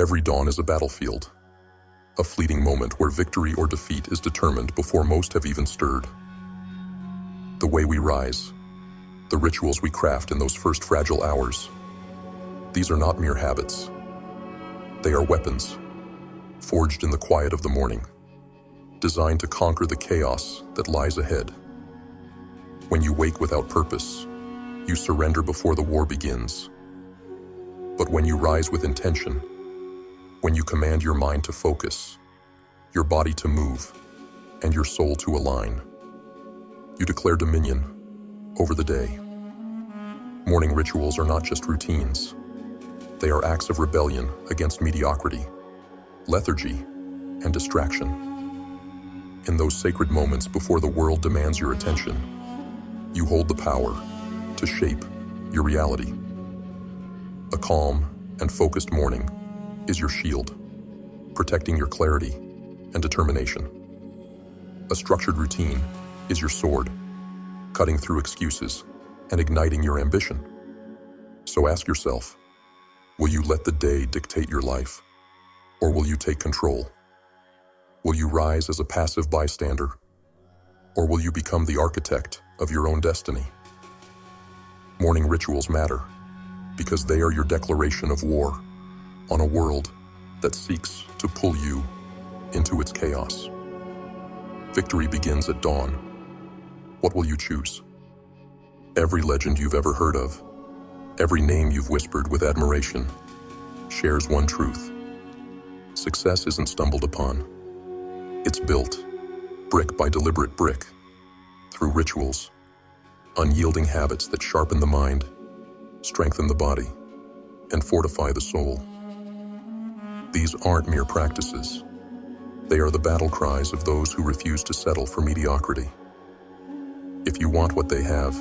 Every dawn is a battlefield, a fleeting moment where victory or defeat is determined before most have even stirred. The way we rise, the rituals we craft in those first fragile hours, these are not mere habits. They are weapons, forged in the quiet of the morning, designed to conquer the chaos that lies ahead. When you wake without purpose, you surrender before the war begins. But when you rise with intention, when you command your mind to focus, your body to move, and your soul to align, you declare dominion over the day. Morning rituals are not just routines. They are acts of rebellion against mediocrity, lethargy, and distraction. In those sacred moments before the world demands your attention, you hold the power to shape your reality. A calm and focused morning is your shield, protecting your clarity and determination. A structured routine is your sword, cutting through excuses and igniting your ambition. So ask yourself, will you let the day dictate your life, or will you take control? Will you rise as a passive bystander, or will you become the architect of your own destiny? Morning rituals matter because they are your declaration of war on a world that seeks to pull you into its chaos. Victory begins at dawn. What will you choose? Every legend you've ever heard of, every name you've whispered with admiration, shares one truth. Success isn't stumbled upon. It's built, brick by deliberate brick, through rituals, unyielding habits that sharpen the mind, strengthen the body, and fortify the soul. These aren't mere practices. They are the battle cries of those who refuse to settle for mediocrity. If you want what they have,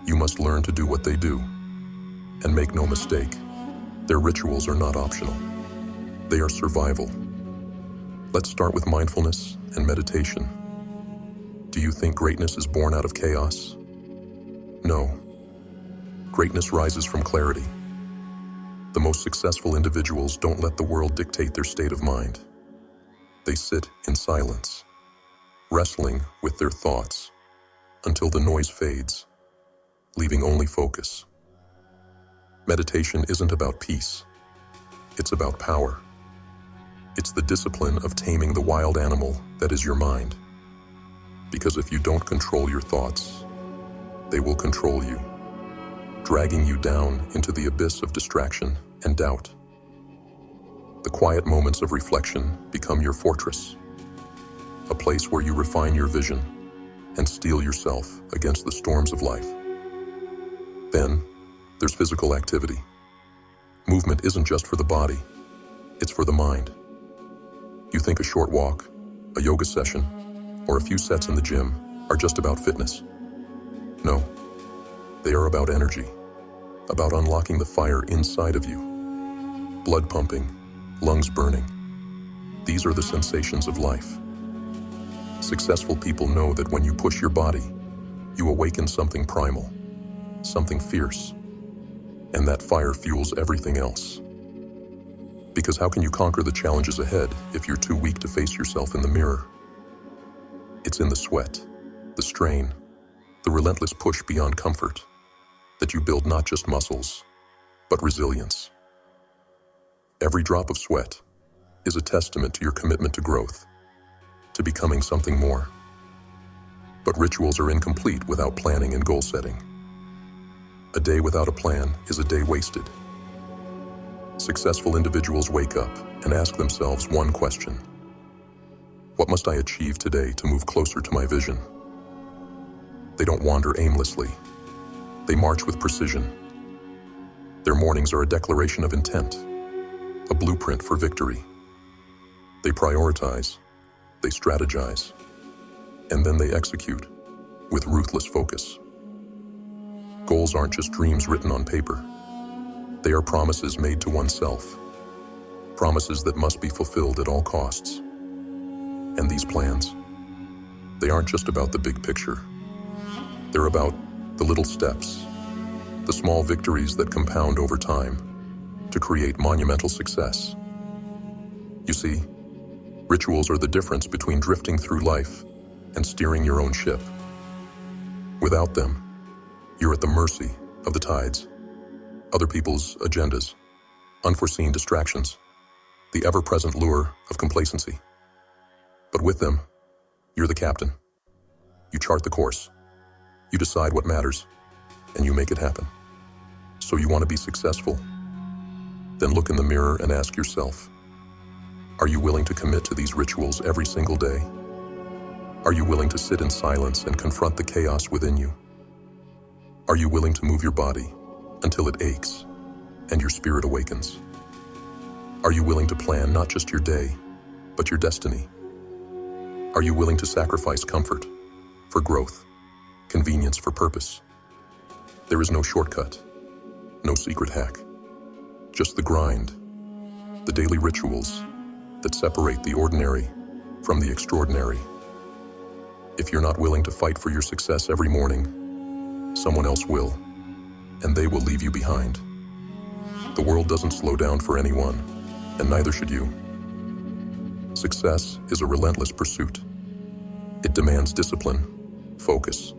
you must learn to do what they do. And make no mistake, their rituals are not optional. They are survival. Let's start with mindfulness and meditation. Do you think greatness is born out of chaos? No. Greatness rises from clarity. The most successful individuals don't let the world dictate their state of mind. They sit in silence, wrestling with their thoughts until the noise fades, leaving only focus. Meditation isn't about peace. It's about power. It's the discipline of taming the wild animal that is your mind. Because if you don't control your thoughts, they will control you, dragging you down into the abyss of distraction and doubt. The quiet moments of reflection become your fortress, a place where you refine your vision and steel yourself against the storms of life. Then, there's physical activity. Movement isn't just for the body, it's for the mind. You think a short walk, a yoga session, or a few sets in the gym are just about fitness. No, they are about energy, about unlocking the fire inside of you. Blood pumping, lungs burning. These are the sensations of life. Successful people know that when you push your body, you awaken something primal, something fierce, and that fire fuels everything else. Because how can you conquer the challenges ahead if you're too weak to face yourself in the mirror? It's in the sweat, the strain, the relentless push beyond comfort that you build not just muscles, but resilience. Every drop of sweat is a testament to your commitment to growth, to becoming something more. But rituals are incomplete without planning and goal setting. A day without a plan is a day wasted. Successful individuals wake up and ask themselves one question: what must I achieve today to move closer to my vision? They don't wander aimlessly. They march with precision. Their mornings are a declaration of intent, a blueprint for victory. They prioritize, they strategize, and then they execute with ruthless focus. Goals aren't just dreams written on paper. They are promises made to oneself, promises that must be fulfilled at all costs. And these plans, they aren't just about the big picture. They're about the little steps, the small victories that compound over time to create monumental success. You see, rituals are the difference between drifting through life and steering your own ship. Without them, you're at the mercy of the tides, other people's agendas, unforeseen distractions, the ever-present lure of complacency. But with them, you're the captain. You chart the course, you decide what matters, and you make it happen. So you want to be successful? Then look in the mirror and ask yourself, are you willing to commit to these rituals every single day? Are you willing to sit in silence and confront the chaos within you? Are you willing to move your body until it aches and your spirit awakens? Are you willing to plan not just your day, but your destiny? Are you willing to sacrifice comfort for growth, convenience for purpose? There is no shortcut, no secret hack, just the grind, the daily rituals that separate the ordinary from the extraordinary. If you're not willing to fight for your success every morning, someone else will, and they will leave you behind. The world doesn't slow down for anyone, and neither should you. Success is a relentless pursuit. It demands discipline, focus,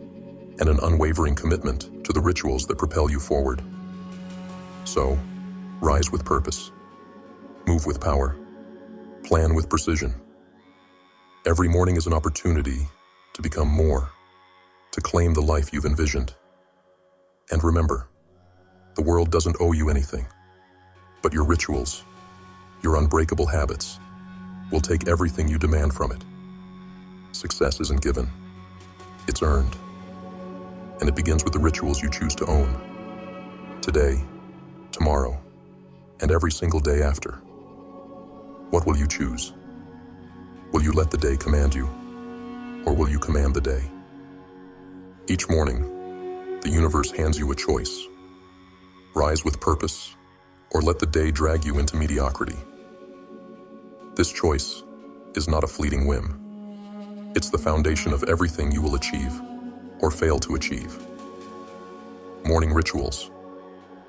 and an unwavering commitment to the rituals that propel you forward. So, rise with purpose, move with power, plan with precision. Every morning is an opportunity to become more, to claim the life you've envisioned. And remember, the world doesn't owe you anything, but your rituals, your unbreakable habits, will take everything you demand from it. Success isn't given, it's earned. And it begins with the rituals you choose to own. Today, tomorrow, and every single day after. What will you choose? Will you let the day command you, or will you command the day? Each morning, the universe hands you a choice. Rise with purpose, or let the day drag you into mediocrity. This choice is not a fleeting whim. It's the foundation of everything you will achieve or fail to achieve. Morning rituals,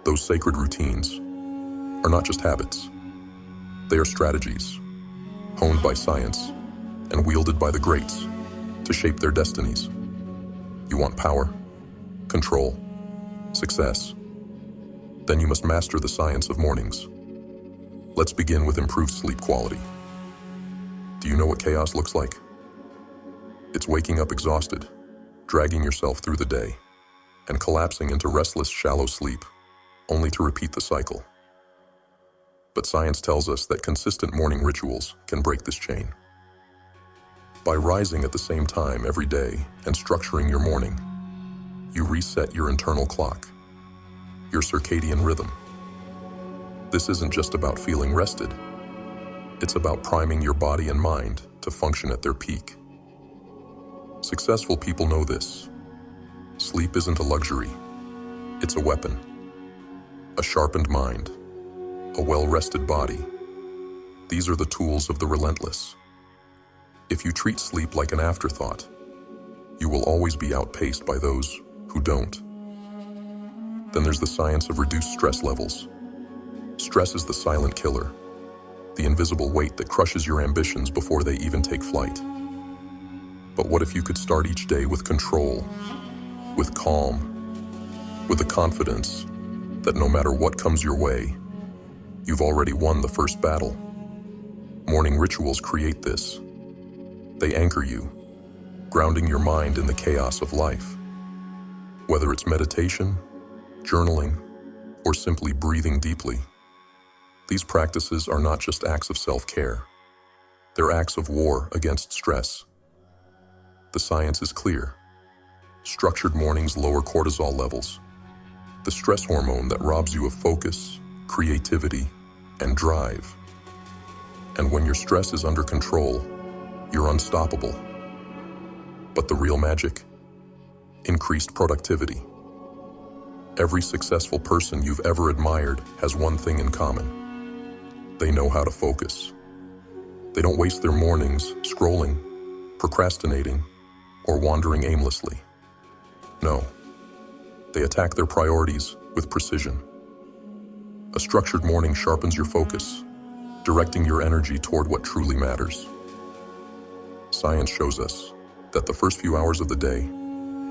those sacred routines, are not just habits. They are strategies, honed by science and wielded by the greats to shape their destinies. You want power, control, success? Then you must master the science of mornings. Let's begin with improved sleep quality. Do you know what chaos looks like? It's waking up exhausted, dragging yourself through the day, and collapsing into restless, shallow sleep, only to repeat the cycle. But science tells us that consistent morning rituals can break this chain. By rising at the same time every day and structuring your morning, you reset your internal clock, your circadian rhythm. This isn't just about feeling rested. It's about priming your body and mind to function at their peak. Successful people know this. Sleep isn't a luxury. It's a weapon. A sharpened mind, a well-rested body. These are the tools of the relentless. If you treat sleep like an afterthought, you will always be outpaced by those who don't. Then there's the science of reduced stress levels. Stress is the silent killer, the invisible weight that crushes your ambitions before they even take flight. But what if you could start each day with control, with calm, with the confidence that no matter what comes your way, you've already won the first battle? Morning rituals create this. They anchor you, grounding your mind in the chaos of life. Whether it's meditation, journaling, or simply breathing deeply, these practices are not just acts of self-care. They're acts of war against stress. The science is clear. Structured mornings lower cortisol levels, the stress hormone that robs you of focus, creativity, and drive. And when your stress is under control, you're unstoppable. But the real magic? Increased productivity. Every successful person you've ever admired has one thing in common. They know how to focus. They don't waste their mornings scrolling, procrastinating, or wandering aimlessly. No, they attack their priorities with precision. A structured morning sharpens your focus, directing your energy toward what truly matters. Science shows us that the first few hours of the day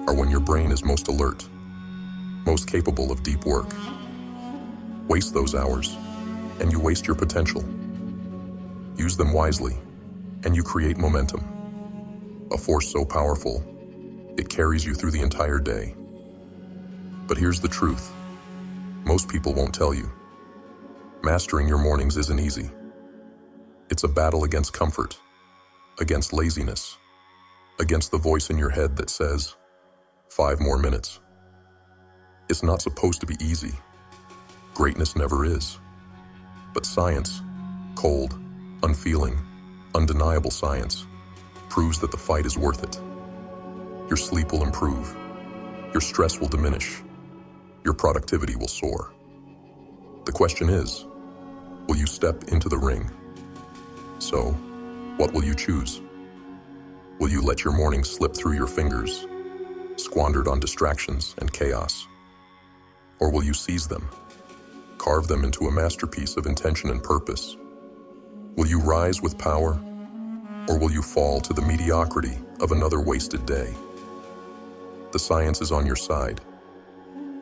are when your brain is most alert, most capable of deep work. Waste those hours, and you waste your potential. Use them wisely, and you create momentum. A force so powerful, it carries you through the entire day. But here's the truth. Most people won't tell you. Mastering your mornings isn't easy. It's a battle against comfort, against laziness, against the voice in your head that says, 5 more minutes. It's not supposed to be easy. Greatness never is. But science, cold, unfeeling, undeniable science, proves that the fight is worth it. Your sleep will improve. Your stress will diminish. Your productivity will soar. The question is, will you step into the ring? So, what will you choose? Will you let your mornings slip through your fingers, squandered on distractions and chaos? Or will you seize them, carve them into a masterpiece of intention and purpose? Will you rise with power, or will you fall to the mediocrity of another wasted day? The science is on your side.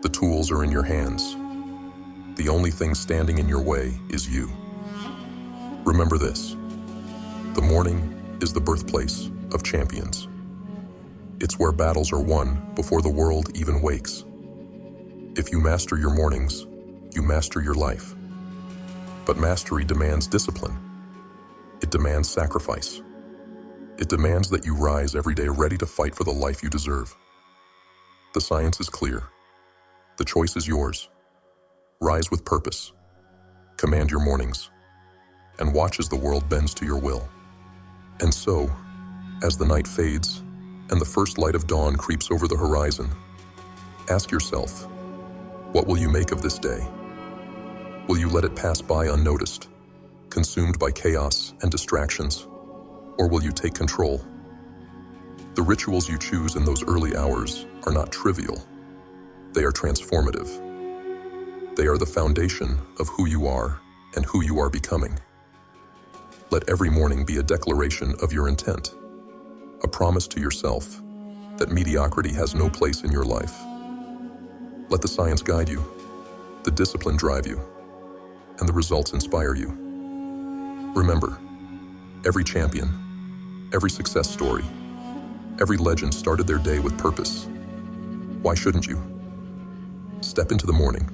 The tools are in your hands. The only thing standing in your way is you. Remember this: the morning is the birthplace of champions. It's where battles are won before the world even wakes. If you master your mornings, you master your life. But mastery demands discipline. It demands sacrifice. It demands that you rise every day ready to fight for the life you deserve. The science is clear. The choice is yours. Rise with purpose. Command your mornings. And watch as the world bends to your will. And so, as the night fades and the first light of dawn creeps over the horizon, ask yourself, what will you make of this day? Will you let it pass by unnoticed, consumed by chaos and distractions? Or will you take control? The rituals you choose in those early hours are not trivial. They are transformative. They are the foundation of who you are and who you are becoming. Let every morning be a declaration of your intent, a promise to yourself that mediocrity has no place in your life. Let the science guide you, the discipline drive you, and the results inspire you. Remember, every champion, every success story, every legend started their day with purpose. Why shouldn't you? Step into the morning,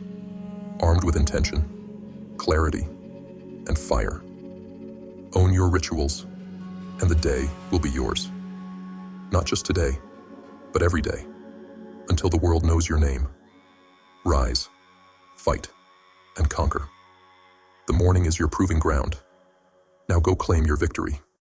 armed with intention, clarity, and fire. Own your rituals, and the day will be yours. Not just today, but every day, until the world knows your name. Rise, fight, and conquer. The morning is your proving ground. Now go claim your victory.